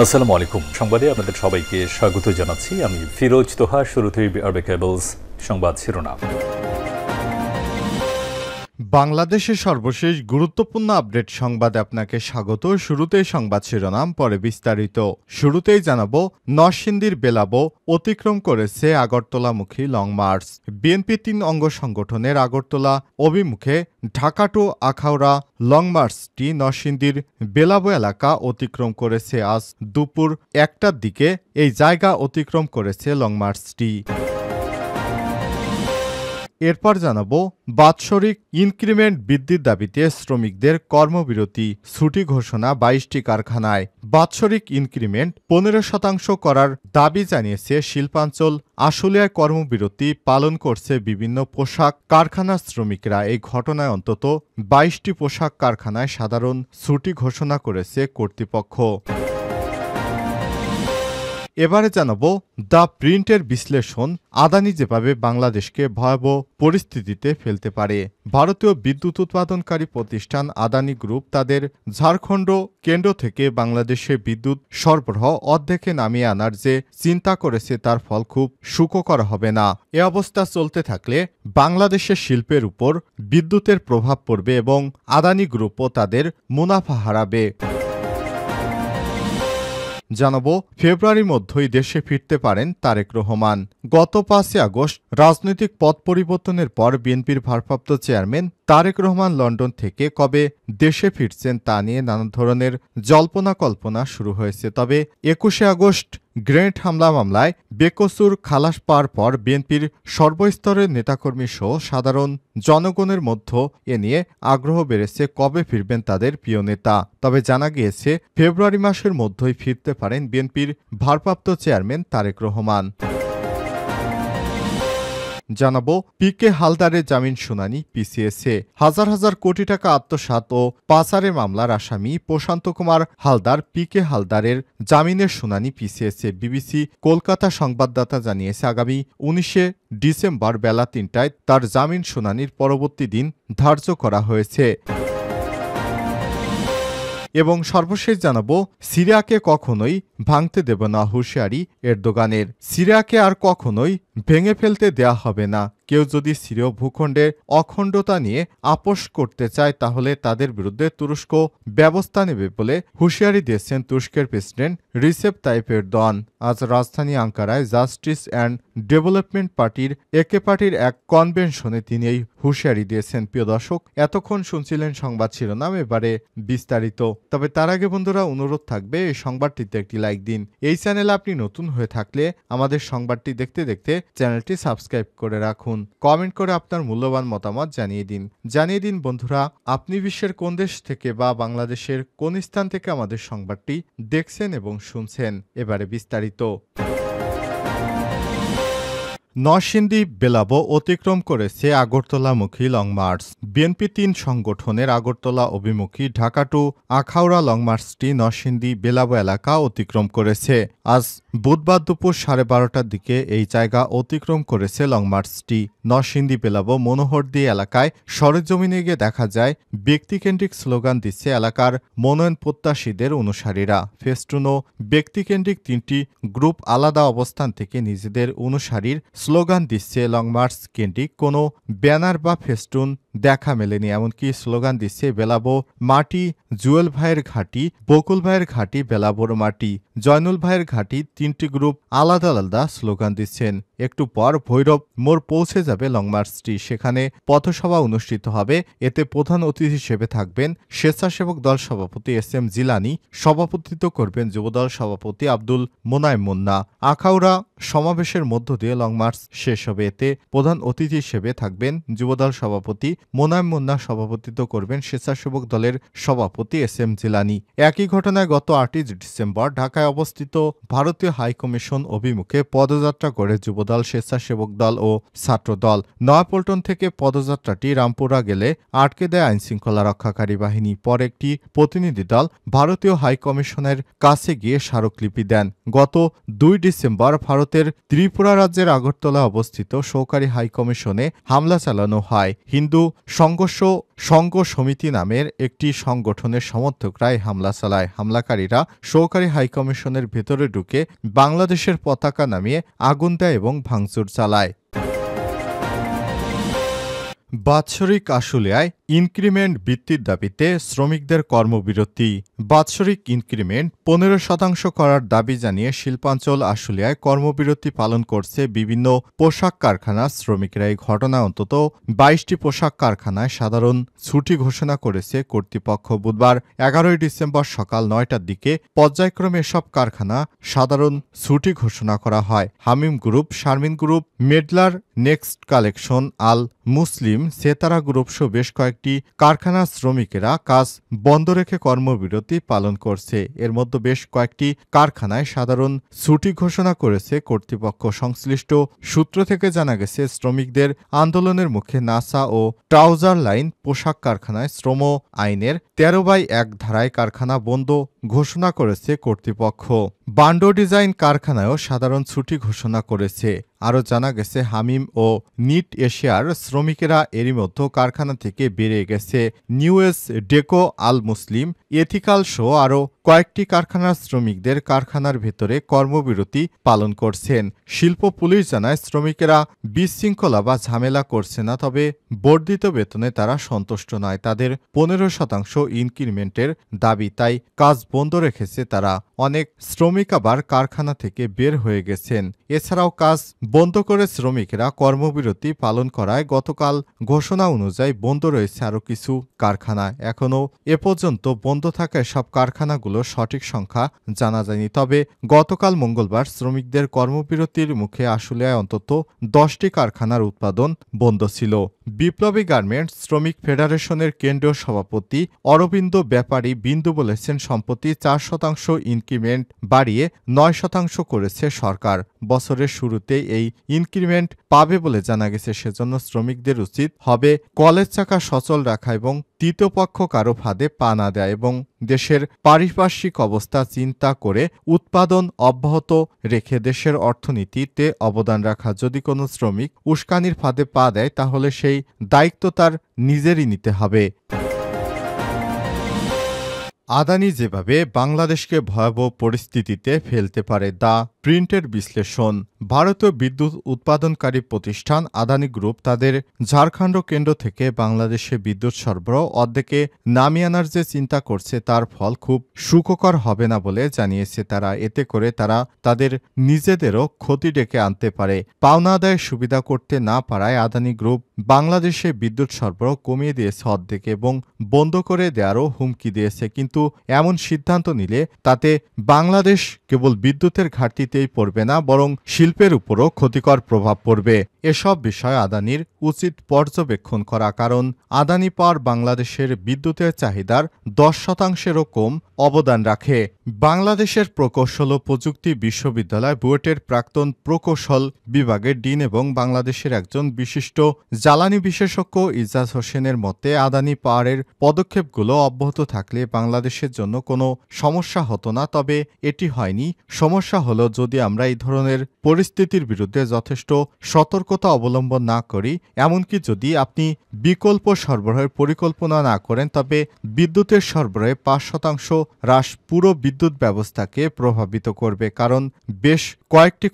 আসসালামু আলাইকুম। সংবাদে আপনাদের সবাইকে স্বাগত জানাচ্ছি। আমি ফিরোজ তোহা। শুরুতেই আরবে কেবলস সংবাদ শিরোনাম। বাংলাদেশের সর্বশেষ গুরুত্বপূর্ণ আপডেট সংবাদে আপনাকে স্বাগত। শুরুতেই সংবাদ শিরোনাম, পরে বিস্তারিত। শুরুতেই জানাবো, নরসিংদীর বেলাবো অতিক্রম করেছে আগরতলামুখী লং মার্চ। বিএনপি ৩ অঙ্গ সংগঠনের আগরতলা অভিমুখে ঢাকা টু আখাউড়া লং মার্চটি নরসিংদীর বেলাবো এলাকা অতিক্রম করেছে। আজ দুপুর ১টার দিকে এই জায়গা অতিক্রম করেছে লং মার্চটি। এরপর জানাবো, বাৎসরিক ইনক্রিমেন্ট বৃদ্ধির দাবিতে শ্রমিকদের কর্মবিরতি, ছুটি ঘোষণা ২২টি কারখানায়। বাৎসরিক ইনক্রিমেন্ট ১৫% করার দাবি জানিয়েছে শিল্পাঞ্চল। আশুলিয়ায় কর্মবিরতি পালন করছে বিভিন্ন পোশাক কারখানার শ্রমিকরা। এই ঘটনায় অন্তত ২২টি পোশাক কারখানায় সাধারণ ছুটি ঘোষণা করেছে কর্তৃপক্ষ। এবারে জানাবো, দ্য প্রিন্টের বিশ্লেষণ, আদানি যেভাবে বাংলাদেশকে ভয়াবহ পরিস্থিতিতে ফেলতে পারে। ভারতীয় বিদ্যুৎ উৎপাদনকারী প্রতিষ্ঠান আদানি গ্রুপ তাদের ঝাড়খণ্ড কেন্দ্র থেকে বাংলাদেশে বিদ্যুৎ সরবরাহ অর্ধেকে নামিয়ে আনার যে চিন্তা করেছে তার ফল খুব সুখকর হবে না। এ অবস্থা চলতে থাকলে বাংলাদেশের শিল্পের উপর বিদ্যুতের প্রভাব পড়বে এবং আদানি গ্রুপও তাদের মুনাফা হারাবে। জানাবো, ফেব্রুয়ারির মধ্যেই দেশে ফিরতে পারেন তারেক রহমান। গত ৫ই আগস্ট রাজনৈতিক পথ পরিবর্তনের পর বিএনপির ভারপ্রাপ্ত চেয়ারম্যান তারেক রহমান লন্ডন থেকে কবে দেশে ফিরছেন তা নিয়ে নানা ধরনের জল্পনা কল্পনা শুরু হয়েছে। তবে ২১শে আগস্ট গ্রেনেড হামলা মামলায় বেকসুর খালাস পাওয়ার পর বিএনপির সর্বস্তরের নেতাকর্মী সহ সাধারণ জনগণের মধ্যে এ নিয়ে আগ্রহ বেড়েছে কবে ফিরবেন তাদের প্রিয় নেতা। তবে জানা গিয়েছে ফেব্রুয়ারি মাসের মধ্যেই ফিরতে পারেন বিএনপির ভারপ্রাপ্ত চেয়ারম্যান তারেক রহমান। জানাবো, পিকে হালদারের জামিন শুনানি পিছিয়েছে। হাজার হাজার কোটি টাকা আত্মসাৎ ও পাচারের মামলার আসামি প্রশান্ত কুমার হালদার পিকে হালদারের জামিনের শুনানি পিছিয়েছে। বিবিসি কলকাতা সংবাদদাতা জানিয়েছে, আগামী ১৯শে ডিসেম্বর বেলা ৩টায় তার জামিন শুনানির পরবর্তী দিন ধার্য করা হয়েছে। এবং সর্বশেষ জানাবো, সিরিয়াকে কখনোই ভাঙতে দেব না হুঁশিয়ারি এরদোগানের। সিরিয়াকে আর কখনোই ভেঙে ফেলতে দেয়া হবে না। কেউ যদি সিরীয় ভূখণ্ডের অখণ্ডতা নিয়ে আপোষ করতে চায় তাহলে তাদের বিরুদ্ধে তুরস্ক ব্যবস্থা নেবে বলে হুঁশিয়ারি দিয়েছেন তুরস্কের প্রেসিডেন্ট রিসেপ তাইপ এরদোয়ান। আজ রাজধানী আঙ্কারায় জাস্টিস অ্যান্ড ডেভেলপমেন্ট পার্টির একে পার্টির এক কনভেনশনে তিনি এই হুঁশিয়ারি দিয়েছেন। প্রিয় দর্শক, এতক্ষণ শুনছিলেন সংবাদ শিরোনাম, এবারে বিস্তারিত। তবে তার আগে বন্ধুরা অনুরোধ থাকবে, এই সংবাদটিতে একটি লাইক দিন। এই চ্যানেলে আপনি নতুন হয়ে থাকলে আমাদের সংবাদটি দেখতে দেখতে চ্যানেলটি সাবস্ক্রাইব করে রাখুন। কমেন্ট করে আপনার মূল্যবান মতামত জানিয়ে দিন বন্ধুরা, আপনি বিশ্বের কোন দেশ থেকে বা বাংলাদেশের কোন স্থান থেকে আমাদের সংবাদটি দেখছেন এবং শুনছেন। এবারে বিস্তারিত। নরসিংদী বেলাবো অতিক্রম করেছে আগরতলামুখী লং মার্চ। বিএনপি ৩ সংগঠনের আগরতলা অভিমুখী ঢাকা টু আখাউড়া লং মার্চটি নরসিংদী বেলাবো এলাকা অতিক্রম করেছে। আজ বুধবার দুপুর 12:30টার দিকে এই জায়গা অতিক্রম করেছে লং মার্চটি। নরসিংদী বেলাবো মনোহরদী এলাকায় সরেজমিনে গিয়ে দেখা যায় ব্যক্তিকেন্দ্রিক স্লোগান দিচ্ছে এলাকার মনোনয়ন প্রত্যাশীদের অনুসারীরা। ফেস্টুন ও ব্যক্তিকেন্দ্রিক ৩টি গ্রুপ আলাদা অবস্থান থেকে নিজেদের অনুসারীর স্লোগান দিচ্ছে। লং মার্চ কেন্দ্রিক কোনো ব্যানার বা ফেস্টুন দেখা মেলেনি। এমনকি স্লোগান দিচ্ছে বেলাবো মাটি, জুয়েল ভাইয়ের ঘাঁটি, বকুল ভাইয়ের ঘাঁটি, বেলাবোর মাটি, জয়নুল ভাইয়ের ঘাঁটি। ৩টি গ্রুপ আলাদা আলাদা স্লোগান দিচ্ছেন। একটু পর ভৈরব মোড় পৌঁছে যাবে লং মার্চটি। সেখানে পথসভা অনুষ্ঠিত হবে। এতে প্রধান অতিথি হিসেবে থাকবেন স্বেচ্ছাসেবক দল সভাপতি এস.এম. জিলানী, সভাপতিত্ব করবেন যুবদল সভাপতি আব্দুল মোনায়েম মুন্না। আখাউড়া সমাবেশের মধ্য দিয়ে লং মার্চ শেষ হবে। এতে প্রধান অতিথি হিসেবে থাকবেন যুবদল সভাপতি মোনায়েম মুন্না, সভাপতিত্ব করবেন স্বেচ্ছাসেবক দলের সভাপতি এস.এম. জিলানী। একই ঘটনায় গত ৮ই ডিসেম্বর ঢাকায় অবস্থিত ভারতীয় হাইকমিশন অভিমুখে পদযাত্রা করে যুবদল, স্বেচ্ছাসেবক দল ও ছাত্রদল। নয়াপল্টন থেকে পদযাত্রাটি রামপুরা গেলে আটকে দেয় আইনশৃঙ্খলা রক্ষাকারী বাহিনী। পরে একটি প্রতিনিধি দল ভারতীয় হাইকমিশনের কাছে গিয়ে স্মারকলিপি দেন। গত ২ ডিসেম্বর ভারতের ত্রিপুরা রাজ্যের আগরতলা অবস্থিত সহকারী হাইকমিশনে হামলা চালানো হয়। হিন্দু সংঘর্ষ সংঘ সমিতি নামের একটি সংগঠনের সমর্থকরা এই হামলা চালায়। হামলাকারীরা সহকারী হাইকমিশনের ভেতরে ঢুকে বাংলাদেশের পতাকা নামিয়ে আগুন দেয় এবং ভাঙচুর চালায়। বাৎসরিক আশুলিয়ায় ইনক্রিমেন্ট বৃদ্ধির দাবিতে শ্রমিকদের কর্মবিরতি। বাৎসরিক ইনক্রিমেন্ট 15% করার দাবি জানিয়ে শিল্পাঞ্চল আশুলিয়ায় কর্মবিরতি পালন করছে বিভিন্ন পোশাক কারখানার শ্রমিকরা। এই ঘটনায় অন্তত 22টি পোশাক কারখানায় সাধারণ ছুটি ঘোষণা করেছে কর্তৃপক্ষ। বুধবার 11 ডিসেম্বর সকাল 9টার দিকে পর্যায়ক্রমে এসব কারখানা সাধারণ ছুটি ঘোষণা করা হয়। Hamim group, Sharmin group, medlar, next collection, Al Muslim, Setara group সহ বেশ কয়েকটি কারখানার শ্রমিকেরা কাজ বন্ধ রেখে কর্মবিরতি পালন করছে। এর মধ্যে বেশ কয়েকটি কারখানায় সাধারণ ছুটি ঘোষণা করেছে কর্তৃপক্ষ। সংশ্লিষ্ট সূত্র থেকে জানা গেছে, শ্রমিকদের আন্দোলনের মুখে নাসা ও ট্রাউজার লাইন পোশাক কারখানায় শ্রম আইনের 13/1 ধারায় কারখানা বন্ধ ঘোষণা করেছে কর্তৃপক্ষ। বান্ডো ডিজাইন কারখানায়ও সাধারণ ছুটি ঘোষণা করেছে। আরও জানা গেছে, হামিম ও নিট এশিয়ার শ্রমিকেরা এরই মধ্যে কারখানা থেকে বেরিয়ে গেছে। নিউএস ডেকো, আল মুসলিম, এথিক্যাল শো আরও কয়েকটি কারখানার শ্রমিকদের কারখানার ভেতরে কর্মবিরতি পালন করছেন। শিল্প পুলিশ জানায়, শ্রমিকেরা বিশৃঙ্খলা বা ঝামেলা করছে না, তবে বর্ধিত বেতনে তারা সন্তুষ্ট নয়। তাদের 15% ইনক্রিমেন্টের দাবি, তাই কাজ বন্ধ রেখেছে তারা। অনেক শ্রমিক আবার কারখানা থেকে বের হয়ে গেছেন। এছাড়াও কাজ বন্ধ করে শ্রমিকেরা কর্মবিরতি পালন করায় গতকাল ঘোষণা অনুযায়ী বন্ধ রয়েছে আরও কিছু কারখানা। এখনও এ পর্যন্ত বন্ধ থাকা সব কারখানাগুলোর সঠিক সংখ্যা জানা যায়নি। তবে গতকাল মঙ্গলবার শ্রমিকদের কর্মবিরতির মুখে আশুলিয়ায় অন্তত 10টি কারখানার উৎপাদন বন্ধ ছিল। বিপ্লবী গার্মেন্টস শ্রমিক ফেডারেশনের কেন্দ্রীয় সভাপতি অরবিন্দ ব্যাপারী বিন্দু বলেছেন, সম্প্রতি 4% ইনক্রিমেন্ট বাড়িয়ে 9% করেছে সরকার। বছরের শুরুতে এই ইনক্রিমেন্ট পাবে বলে জানা গেছে। সেজন্য শ্রমিকদের উচিত হবে কলের চাকা সচল রাখা এবং তৃতীয় পক্ষ কারো ফাঁদে পা না দেয় এবং দেশের পারিপার্শ্বিক অবস্থা চিন্তা করে উৎপাদন অব্যাহত রেখে দেশের অর্থনীতিতে অবদান রাখা। যদি কোনো শ্রমিক উস্কানির ফাঁদে পা দেয়, তাহলে সেই দায়িত্ব তার নিজেরই নিতে হবে। আদানি যেভাবে বাংলাদেশকে ভয়াবহ পরিস্থিতিতে ফেলতে পারে, দ্য প্রিন্টের বিশ্লেষণ। ভারতীয় বিদ্যুৎ উৎপাদনকারী প্রতিষ্ঠান আদানি গ্রুপ তাদের ঝাড়খণ্ড কেন্দ্র থেকে বাংলাদেশে বিদ্যুৎ সরবরাহ অর্ধেকে নামিয়ে আনার যে চিন্তা করছে, তার ফল খুব সুখকর হবে না বলে জানিয়েছে তারা। এতে করে তারা তাদের নিজেদেরও ক্ষতি ডেকে আনতে পারে। পাওনা আদায়ের সুবিধা করতে না পারায় আদানি গ্রুপ বাংলাদেশে বিদ্যুৎ সরবরাহ কমিয়ে দিয়েছে অর্ধেকে এবং বন্ধ করে দেওয়ারও হুমকি দিয়েছে। কিন্তু এমন সিদ্ধান্ত নিলে তাতে বাংলাদেশ কেবল বিদ্যুতের ঘাটতিতেই পড়বে না, বরং শিল্পের উপরও ক্ষতিকর প্রভাব পড়বে। এসব বিষয় আদানির উচিত পর্যবেক্ষণ করা, কারণ আদানি পাওয়ার বাংলাদেশের বিদ্যুতের চাহিদার 10%-এরও কম অবদান রাখে। বাংলাদেশের প্রকৌশল ও প্রযুক্তি বিশ্ববিদ্যালয় বুয়েটের প্রাক্তন প্রকৌশল বিভাগের ডিন এবং বাংলাদেশের একজন বিশিষ্ট জ্বালানি বিশেষজ্ঞ ইজাজ হোসেনের মতে, আদানি পাওয়ারের পদক্ষেপগুলো অব্যাহত থাকলে বাংলাদেশের জন্য কোনো সমস্যা হতো না। তবে এটি হয়নি। সমস্যা হলো যদি আমরা এই ধরনের পরিস্থিতির বিরুদ্ধে যথেষ্ট সতর্কতা অবলম্বন না করি, এমনকি যদি আপনি বিকল্প সরবরাহের পরিকল্পনা না করেন, তবে বিদ্যুতের সরবরাহে 5% হ্রাস পুরো বিদ্যুৎ ব্যবস্থাকে প্রভাবিত করবে। কারণ বেশ কয়েকটি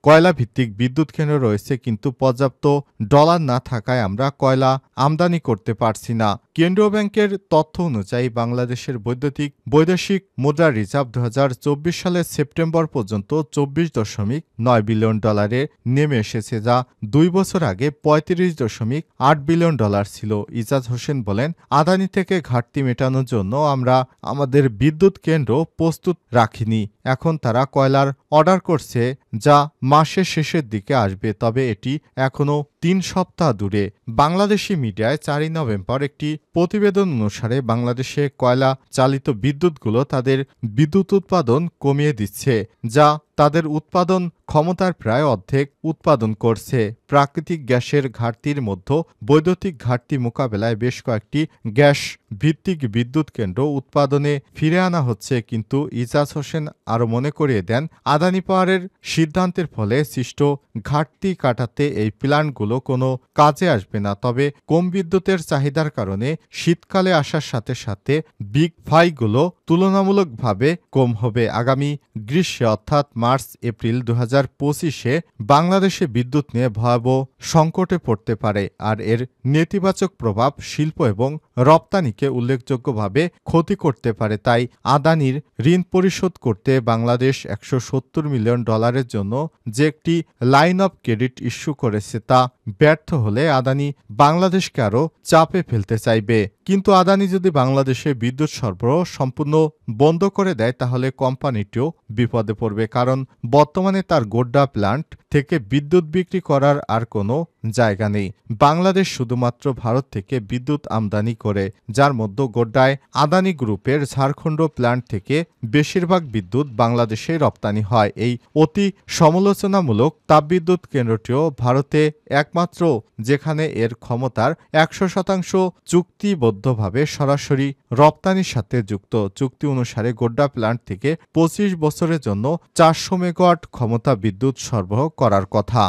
কয়লাভিত্তিক বিদ্যুৎ কেন্দ্র রয়েছে, কিন্তু পর্যাপ্ত ডলার না থাকায় আমরা কয়লা আমদানি করতে পারছি না। কেন্দ্রীয় ব্যাংকের তথ্য অনুযায়ী বাংলাদেশের বৈদেশিক মুদ্রা রিজার্ভ 2024 সালের সেপ্টেম্বর পর্যন্ত 24.9 বিলিয়ন ডলারে নেমে এসেছে, যা 2 বছর আগে 35.8 বিলিয়ন ডলার ছিল। ইজাজ হোসেন বলেন, আদানি থেকে ঘাটতি মেটানোর জন্য আমরা আমাদের বিদ্যুৎ কেন্দ্র প্রস্তুত রাখিনি। এখন তারা কয়লার অর্ডার করছে, যা মাসের শেষের দিকে আসবে, তবে এটি এখনও 3 সপ্তাহ দূরে। বাংলাদেশি মিডিয়ায় 4 নভেম্বর একটি প্রতিবেদন অনুসারে বাংলাদেশে কয়লা চালিত বিদ্যুৎগুলো তাদের বিদ্যুৎ উৎপাদন কমিয়ে দিচ্ছে, যা তাদের উৎপাদন ক্ষমতার প্রায় অর্ধেক উৎপাদন করছে। প্রাকৃতিক গ্যাসের ঘাটতির মধ্যে বৈদ্যুতিক ঘাটতি মোকাবেলায় বেশ কয়েকটি গ্যাস ভিত্তিক বিদ্যুৎ কেন্দ্র উৎপাদনে ফিরে আনা হচ্ছে, কিন্তু ইজাজ হোসেন আরও মনে করিয়ে দেন আদানি পাওয়ারের সিদ্ধান্তের ফলে সৃষ্ট ঘাটতি কাটাতে এই প্ল্যান্টগুলো কোনো কাজে আসবে না, তবে কম বিদ্যুতের চাহিদার কারণে শীতকালে আসার সাথে সাথে বিগ ফাইগুলো তুলনামূলকভাবে কম হবে। আগামী গ্রীষ্মে অর্থাৎ মার্চ এপ্রিল 2025-এ বাংলাদেশে বিদ্যুৎ নিয়ে ভয়াবহ সংকটে পড়তে পারে, আর এর নেতিবাচক প্রভাব শিল্প এবং রপ্তানিকে উল্লেখযোগ্যভাবে ক্ষতি করতে পারে। তাই আদানির ঋণ পরিশোধ করতে বাংলাদেশ $170 মিলিয়ন জন্য যে একটি লাইন অফ ক্রেডিট ইস্যু করেছে তা ব্যর্থ হলে আদানি বাংলাদেশকে আরও চাপে ফেলতে চাইবে। কিন্তু আদানি যদি বাংলাদেশে বিদ্যুৎ সরবরাহ সম্পূর্ণ বন্ধ করে দেয় তাহলে কোম্পানিটিও বিপদে পড়বে, কারণ বর্তমানে তার গোড্ডা প্ল্যান্ট থেকে বিদ্যুৎ বিক্রি করার আর কোনো জায়গা নেই। বাংলাদেশ শুধুমাত্র ভারত থেকে বিদ্যুৎ আমদানি করে, যার মধ্যে গোড্ডায় আদানি গ্রুপের ঝাড়খণ্ড প্ল্যান্ট থেকে বেশিরভাগ বিদ্যুৎ বাংলাদেশে রপ্তানি হয়। এই অতি সমালোচনামূলক তাপবিদ্যুৎ কেন্দ্রটিও ভারতে একমাত্র যেখানে এর ক্ষমতার 100% চুক্তিবদ্ধভাবে সরাসরি রপ্তানির সাথে যুক্ত। চুক্তি অনুসারে গোড্ডা প্ল্যান্ট থেকে 25 বছরের জন্য 400 মেগাওয়াট ক্ষমতা বিদ্যুৎ সরবরাহ করার কথা।